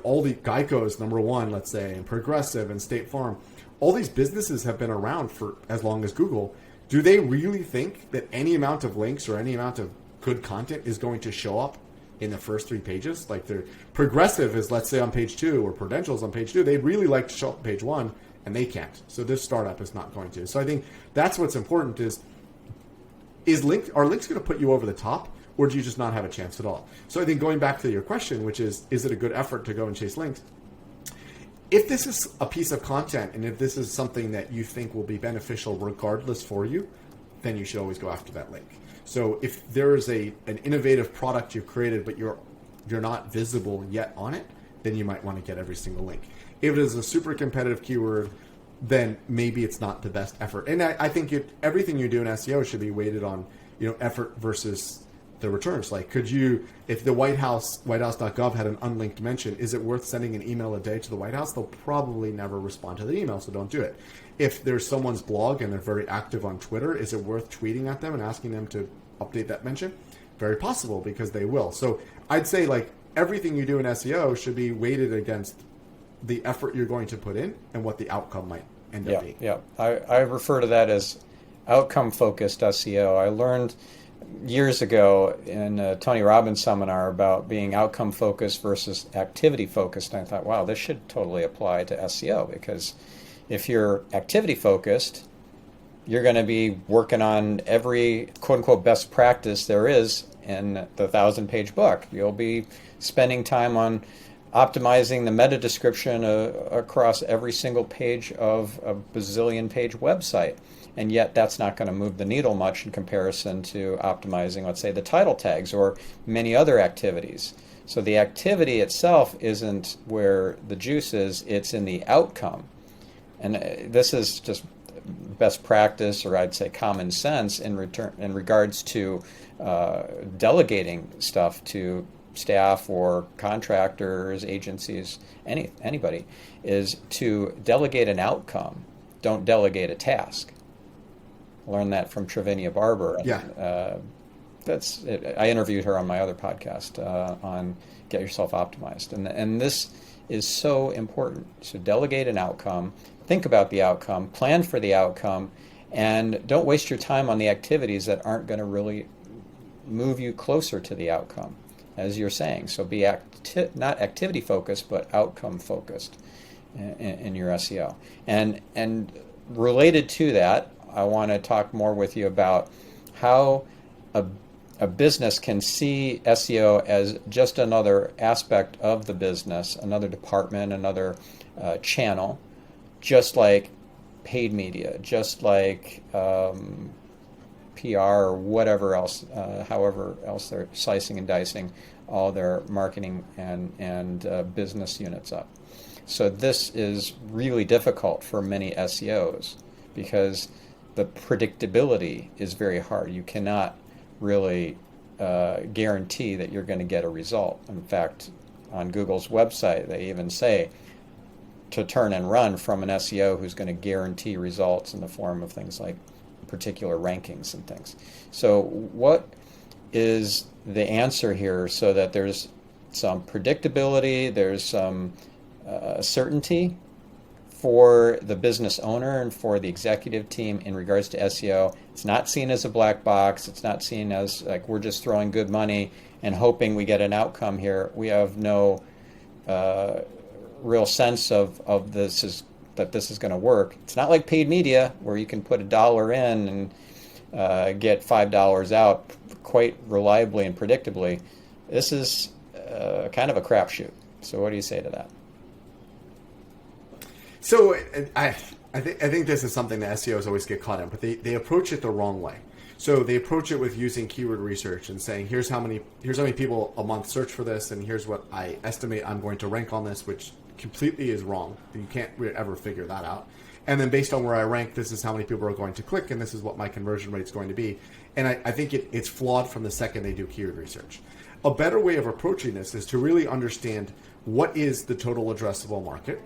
all the Geico's #1, let's say, and Progressive and State Farm. All these businesses have been around for as long as Google. Do they really think that any amount of links or any amount of good content is going to show up in the first 3 pages? Like, their Progressive is, let's say, on page 2, or Prudential's on page 2. They'd really like to show up on page 1, and they can't. So this startup is not going to. So I think that's what's important are links going to put you over the top, or do you just not have a chance at all? So I think going back to your question, which is it a good effort to go and chase links? If this is a piece of content, and if this is something that you think will be beneficial regardless for you, then you should always go after that link. So if there is an innovative product you've created, but you're not visible yet on it, then you might want to get every single link. If it is a super competitive keyword, then maybe it's not the best effort. And I think everything you do in SEO should be weighted on, effort versus the returns. Like, could you, if the whitehouse.gov had an unlinked mention, is it worth sending an email a day to the White House? They'll probably never respond to the email, so don't do it. If there's someone's blog and they're very active on Twitter, is it worth tweeting at them and asking them to update that mention? Very possible, because they will. So I'd say, like, everything you do in SEO should be weighted against the effort you're going to put in and what the outcome might end up being. Yeah, I refer to that as outcome-focused SEO. I learned years ago in a Tony Robbins seminar about being outcome-focused versus activity-focused, and I thought, wow, this should totally apply to SEO, because If you're activity focused, you're going to be working on every quote unquote best practice there is in the 1,000-page book. You'll be spending time on optimizing the meta description across every single page of a bazillion page website. And yet that's not going to move the needle much in comparison to optimizing, let's say, the title tags or many other activities. So the activity itself isn't where the juice is, it's in the outcome. And this is just best practice, or I'd say common sense in regards to delegating stuff to staff or contractors, agencies, anybody, is to delegate an outcome. Don't delegate a task. Learned that from Trevinia Barber. Yeah. That's it. I interviewed her on my other podcast on Get Yourself Optimized, and this is so important. So delegate an outcome, think about the outcome, plan for the outcome, and don't waste your time on the activities that aren't going to really move you closer to the outcome, as you're saying. So be not activity focused, but outcome focused in your SEO. And related to that, I want to talk more with you about how a business can see SEO as just another aspect of the business, another department, another channel, just like paid media, just like PR or whatever else, however else they're slicing and dicing all their marketing and business units up. So this is really difficult for many SEOs because the predictability is very hard. You cannot really guarantee that you're going to get a result. In fact, on Google's website, they even say to turn and run from an SEO who's going to guarantee results in the form of things like particular rankings and things. So what is the answer here so that there's some predictability, there's some certainty for the business owner and for the executive team in regards to SEO? It's not seen as a black box. It's not seen as like we're just throwing good money and hoping we get an outcome here. We have no real sense of that this is going to work. It's not like paid media where you can put $1 in and get $5 out quite reliably and predictably. This is kind of a crapshoot. So what do you say to that? So I think this is something that SEOs always get caught in, but they approach it the wrong way. So they approach it with using keyword research and saying, here's how many people a month search for this, and here's what I estimate I'm going to rank on this, which completely is wrong. You can't ever figure that out. And then based on where I rank, this is how many people are going to click, and this is what my conversion rate is going to be. And I think it's flawed from the second they do keyword research. A better way of approaching this is to really understand what is the total addressable market,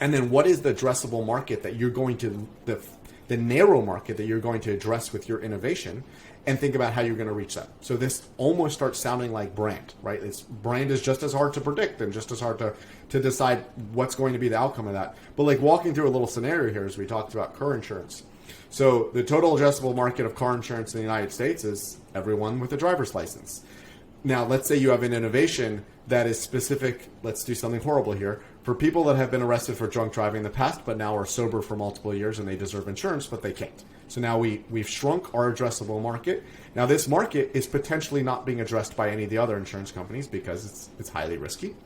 and then what is the addressable market that you're going to, the narrow market that you're going to address with your innovation, and think about how you're going to reach that. So this almost starts sounding like brand, right? Brand is just as hard to predict and just as hard to decide what's going to be the outcome of that. But like walking through a little scenario here as we talked about car insurance. So the total addressable market of car insurance in the United States is everyone with a driver's license. Now, let's say you have an innovation that is specific, let's do something horrible here, for people that have been arrested for drunk driving in the past, but now are sober for multiple years and they deserve insurance, but they can't. So now we've shrunk our addressable market. Now this market is potentially not being addressed by any of the other insurance companies because it's highly risky.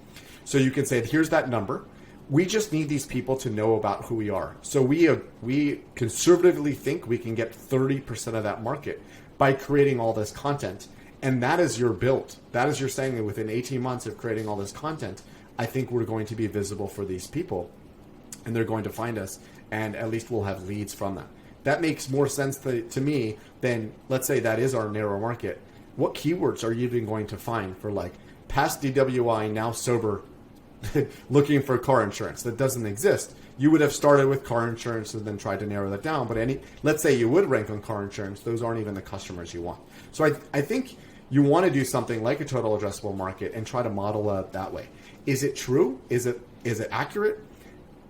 So you can say, here's that number. We just need these people to know about who we are. So we conservatively think we can get 30% of that market by creating all this content. And that is your build. That is your saying that within 18 months of creating all this content, I think we're going to be visible for these people and they're going to find us, and at least we'll have leads from that. That makes more sense to me than, let's say that is our narrow market. What keywords are you even going to find for like past DWI, now sober, looking for car insurance? That doesn't exist. You would have started with car insurance and then tried to narrow that down. But let's say you would rank on car insurance, those aren't even the customers you want. So I think you want to do something like a total addressable market and try to model it that way. Is it true? Is it accurate?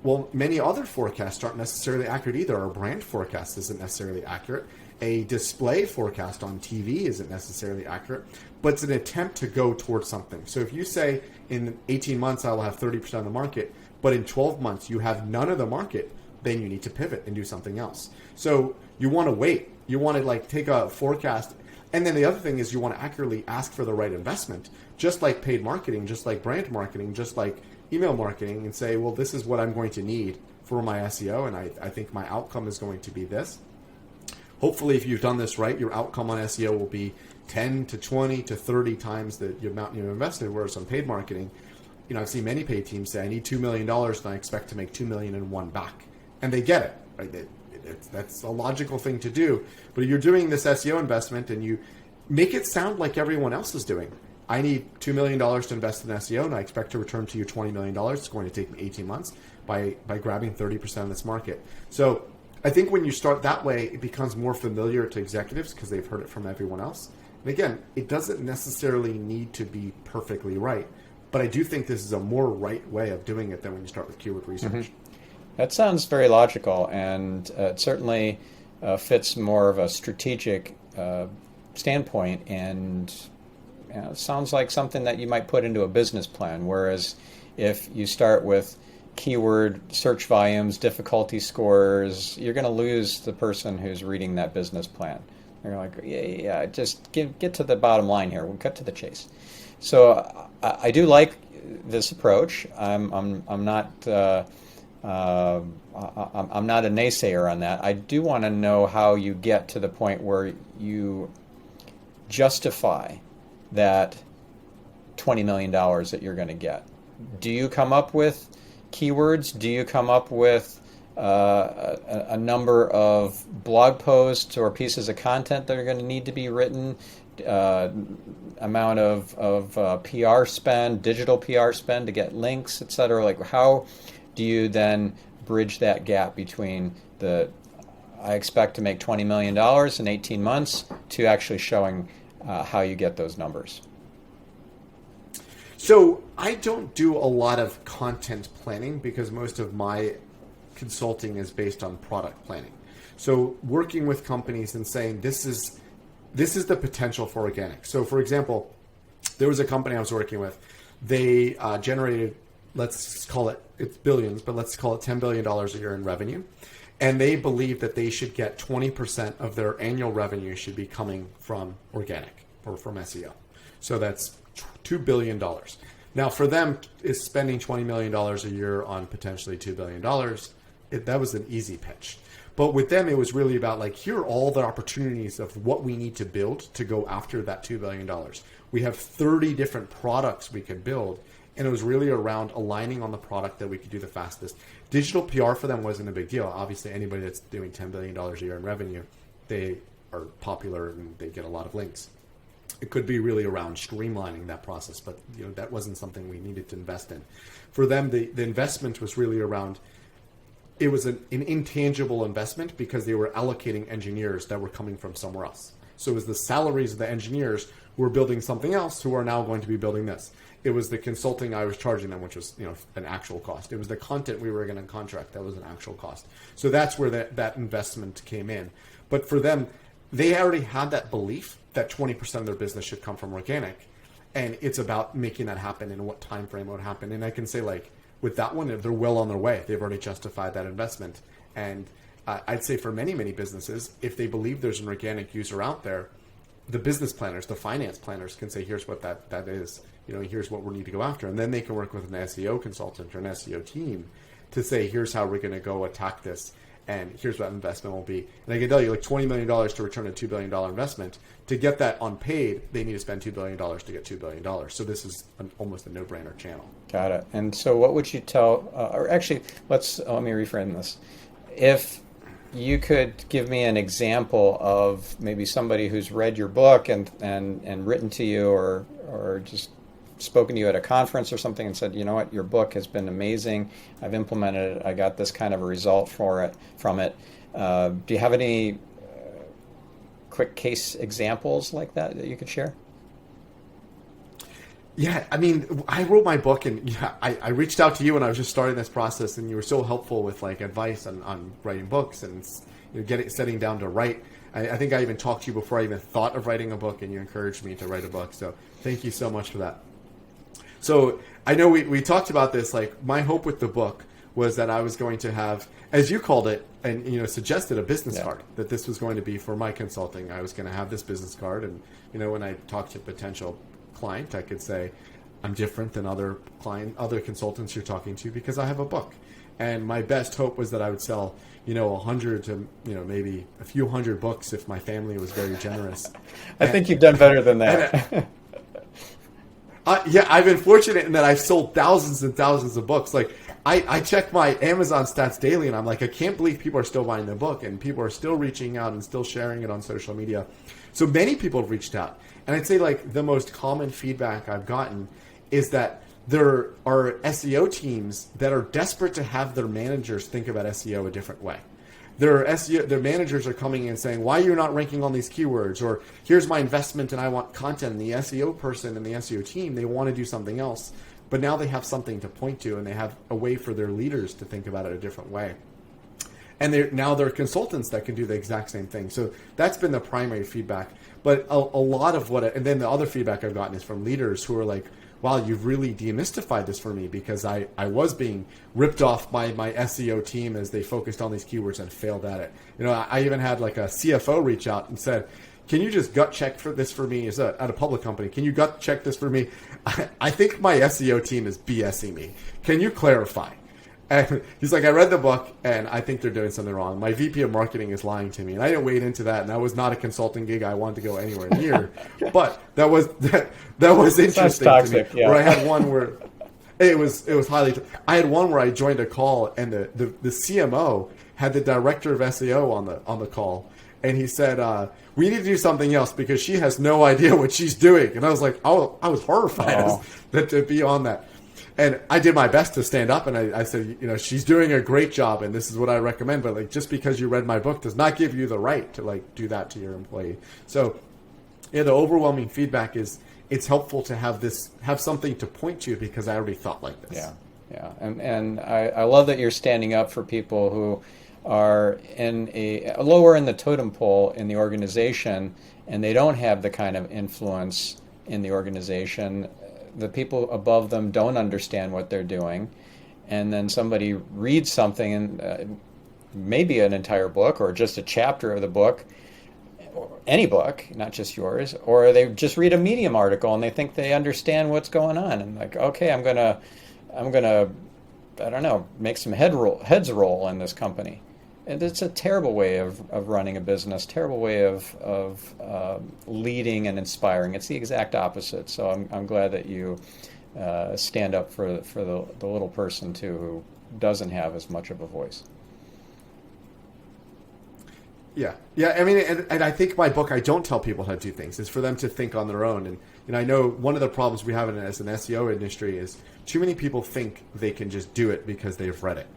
Well, many other forecasts aren't necessarily accurate either. Our brand forecast isn't necessarily accurate. A display forecast on TV isn't necessarily accurate, but it's an attempt to go towards something. So if you say in 18 months I will have 30% of the market, but in 12 months you have none of the market, then you need to pivot and do something else. So you want to wait. You want to like take a forecast. And then the other thing is you want to accurately ask for the right investment, just like paid marketing, just like brand marketing, just like email marketing, and say, well, this is what I'm going to need for my SEO, and I think my outcome is going to be this. Hopefully, if you've done this right, your outcome on SEO will be 10 to 20 to 30 times the amount you invested, whereas on paid marketing, I've seen many paid teams say, I need $2 million and I expect to make $2 million and one back. And they get it. Right? That's a logical thing to do. But if you're doing this SEO investment and you make it sound like everyone else is doing, I need $2 million to invest in SEO and I expect to return to you $20 million. It's going to take me 18 months by grabbing 30% of this market. So I think when you start that way, it becomes more familiar to executives because they've heard it from everyone else. And again, it doesn't necessarily need to be perfectly right. But I do think this is a more right way of doing it than when you start with keyword research. Mm-hmm. That sounds very logical, and it certainly fits more of a strategic standpoint, and it sounds like something that you might put into a business plan. Whereas if you start with keyword search volumes, difficulty scores, you're going to lose the person who's reading that business plan. They're like, yeah, just get to the bottom line here. We'll cut to the chase. So I do like this approach. I'm not a naysayer on that. I do want to know how you get to the point where you justify that $20 million that you're going to get. Do you come up with keywords? Do you come up with a number of blog posts or pieces of content that are going to need to be written? Amount of PR spend, digital PR spend to get links, etc. Like, how do you then bridge that gap between I expect to make $20 million in 18 months to actually showing how you get those numbers? So I don't do a lot of content planning because most of my consulting is based on product planning. So working with companies and saying this is the potential for organic. So for example, there was a company I was working with. They generated, let's call it's billions, but let's call it $10 billion a year in revenue. And they believe that they should get 20% of their annual revenue should be coming from organic or from SEO. So that's $2 billion. Now for them, is spending $20 million a year on potentially $2 billion. That was an easy pitch. But with them, it was really about like, here are all the opportunities of what we need to build to go after that $2 billion. We have 30 different products we could build. And it was really around aligning on the product that we could do the fastest. Digital PR for them wasn't a big deal. Obviously, anybody that's doing $10 billion a year in revenue, they are popular and they get a lot of links. It could be really around streamlining that process, but that wasn't something we needed to invest in. For them, the investment was really around, it was an intangible investment because they were allocating engineers that were coming from somewhere else. So it was the salaries of the engineers who were building something else who are now going to be building this. It was the consulting I was charging them, which was an actual cost. It was the content we were going to contract that was an actual cost. So that's where that investment came in. But for them, they already had that belief that 20% of their business should come from organic, and it's about making that happen and what time frame it would happen. And I can say, like, with that one, they're well on their way. They've already justified that investment. And I'd say for many, many businesses, if they believe there's an organic user out there, the business planners, the finance planners can say, here's what that is. Here's what we need to go after. And then they can work with an SEO consultant or an SEO team to say, here's how we're going to go attack this. And here's what investment will be. And I can tell you, like $20 million to return a $2 billion investment. To get that on paid, they need to spend $2 billion to get $2 billion. So this is almost a no-brainer channel. Got it. And so what would you tell, or actually, let me reframe this. If you could give me an example of maybe somebody who's read your book and written to you or just spoken to you at a conference or something and said, you know what, your book has been amazing. I've implemented it. I got this kind of a result from it. Do you have any quick case examples like that you could share? Yeah, I mean, I wrote my book and I reached out to you when I was just starting this process, and you were so helpful with like advice on writing books and setting down to write. I think I even talked to you before I even thought of writing a book, and you encouraged me to write a book. So thank you so much for that. So I know we talked about this, like my hope with the book was that I was going to have, as you called it, and suggested a business card, that this was going to be for my consulting. I was going to have this business card, and when I talk to a potential client, I could say, I'm different than other consultants you're talking to because I have a book. And my best hope was that I would sell, 100 to, maybe a few hundred books if my family was very generous. I think you've done better than that. Yeah, I've been fortunate in that I've sold thousands and thousands of books. Like, I check my Amazon stats daily, and I'm like, I can't believe people are still buying the book, and people are still reaching out and still sharing it on social media. So many people have reached out. And I'd say, like, the most common feedback I've gotten is that there are SEO teams that are desperate to have their managers think about SEO a different way. Their managers are coming in saying, why are you not ranking on these keywords? Or here's my investment and I want content. And the SEO person and the SEO team, they want to do something else. But now they have something to point to, and they have a way for their leaders to think about it a different way. And now they're consultants that can do the exact same thing. So that's been the primary feedback. But a lot of and then the other feedback I've gotten is from leaders who are like, wow, you've really demystified this for me, because I was being ripped off by my SEO team as they focused on these keywords and failed at it. I even had like a CFO reach out and said, can you just gut check this for me at a public company? Can you gut check this for me? I think my SEO team is BSing me. Can you clarify? And he's like, I read the book and I think they're doing something wrong. My VP of marketing is lying to me. And I didn't wade into that. And that was not a consulting gig I wanted to go anywhere near. But that was interesting toxic, to me. Yeah. Where I had one where it was highly. I had one where I joined a call and the CMO had the director of SEO on the call. And he said, we need to do something else because she has no idea what she's doing. And I was like, I was horrified to be on that. And I did my best to stand up, and I said, she's doing a great job, and this is what I recommend. But like, just because you read my book does not give you the right to like do that to your employee. So, the overwhelming feedback is it's helpful to have something to point to because I already thought like this. Yeah, and I love that you're standing up for people who are in a lower in the totem pole in the organization, and they don't have the kind of influence in the organization. The people above them don't understand what they're doing, and then somebody reads something, and maybe an entire book or just a chapter of the book, or any book, not just yours, or they just read a Medium article and they think they understand what's going on, and like, okay, I'm gonna, I don't know, make some heads roll in this company. And it's a terrible way of running a business, terrible way of leading and inspiring. It's the exact opposite. So I'm glad that you stand up for the little person too who doesn't have as much of a voice. Yeah. I mean, and I think my book, I don't tell people how to do things. It's for them to think on their own. And I know one of the problems we have as an SEO industry is too many people think they can just do it because they've read it.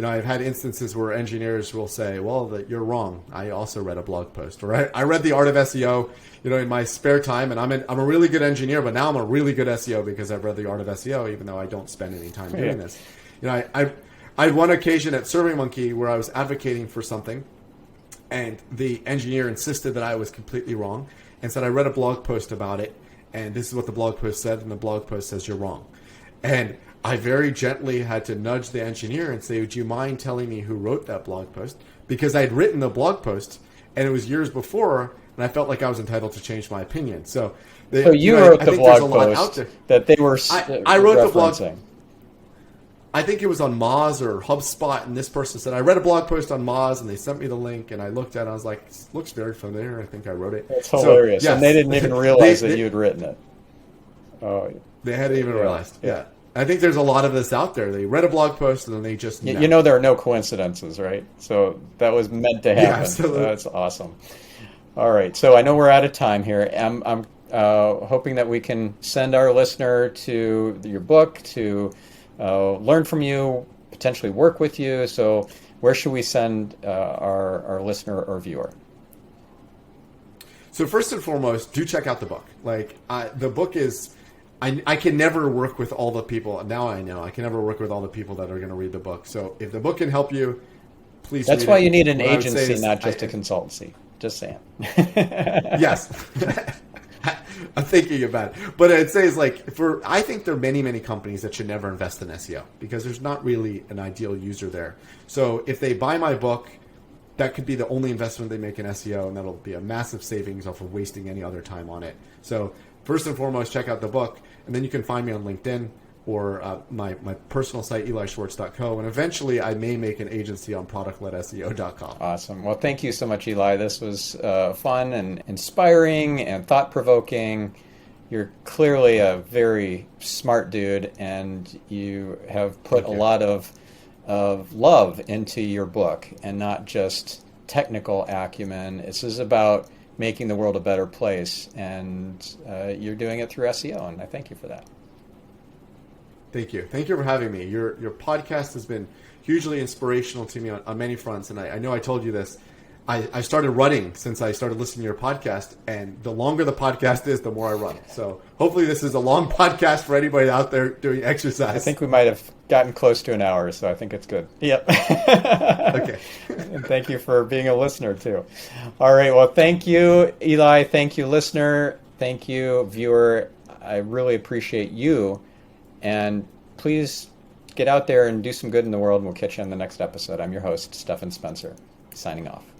I've had instances where engineers will say, well, you're wrong. I also read a blog post, or I read the Art of SEO, in my spare time, and I'm a really good engineer, but now I'm a really good SEO because I've read the Art of SEO, even though I don't spend any time doing this. I had one occasion at SurveyMonkey where I was advocating for something, and the engineer insisted that I was completely wrong and said, I read a blog post about it, and this is what the blog post said, and the blog post says you're wrong. And I very gently had to nudge the engineer and say, would you mind telling me who wrote that blog post? Because I'd written the blog post, and it was years before, and I felt like I was entitled to change my opinion. So you wrote the blog post that they were I wrote referencing. The blog. I think it was on Moz or HubSpot, and this person said, I read a blog post on Moz, and they sent me the link, and I looked at it, and I was like, this looks very familiar. I think I wrote it. That's hilarious. Yes. And they didn't even realize that you had written it. Oh, they hadn't even realized. Yeah. I think there's a lot of this out there. They read a blog post and then they just there are no coincidences, right? So that was meant to happen. Yeah, absolutely. That's awesome. All right, so I know we're out of time here. I'm hoping that we can send our listener to your book to learn from you, potentially work with you. So where should we send our listener or viewer? So first and foremost, do check out the book. The book is. I can never work with all the people. Now I know I can never work with all the people that are going to read the book. So if the book can help you, please. That's why you need an agency, not just a consultancy. Just saying. Yes. I'm thinking about it. But it says I think there are many, many companies that should never invest in SEO because there's not really an ideal user there. So if they buy my book, that could be the only investment they make in SEO, and that'll be a massive savings off of wasting any other time on it. So first and foremost, check out the book, and then you can find me on LinkedIn or my personal site, elischwartz.co, and eventually I may make an agency on product-led-SEO.com. Awesome. Well, thank you so much, Eli. This was fun and inspiring and thought-provoking. You're clearly a very smart dude, and you have put a lot of love into your book and not just technical acumen. This is about making the world a better place, and you're doing it through SEO, and I thank you for that. Thank you. Thank you for having me. Your podcast has been hugely inspirational to me on many fronts, and I know I told you this. I started running since I started listening to your podcast, and the longer the podcast is, the more I run. So hopefully this is a long podcast for anybody out there doing exercise. I think we might have gotten close to an hour, so I think it's good. Yep. Okay. And thank you for being a listener, too. All right. Well, thank you, Eli. Thank you, listener. Thank you, viewer. I really appreciate you. And please get out there and do some good in the world, and we'll catch you on the next episode. I'm your host, Stephan Spencer, signing off.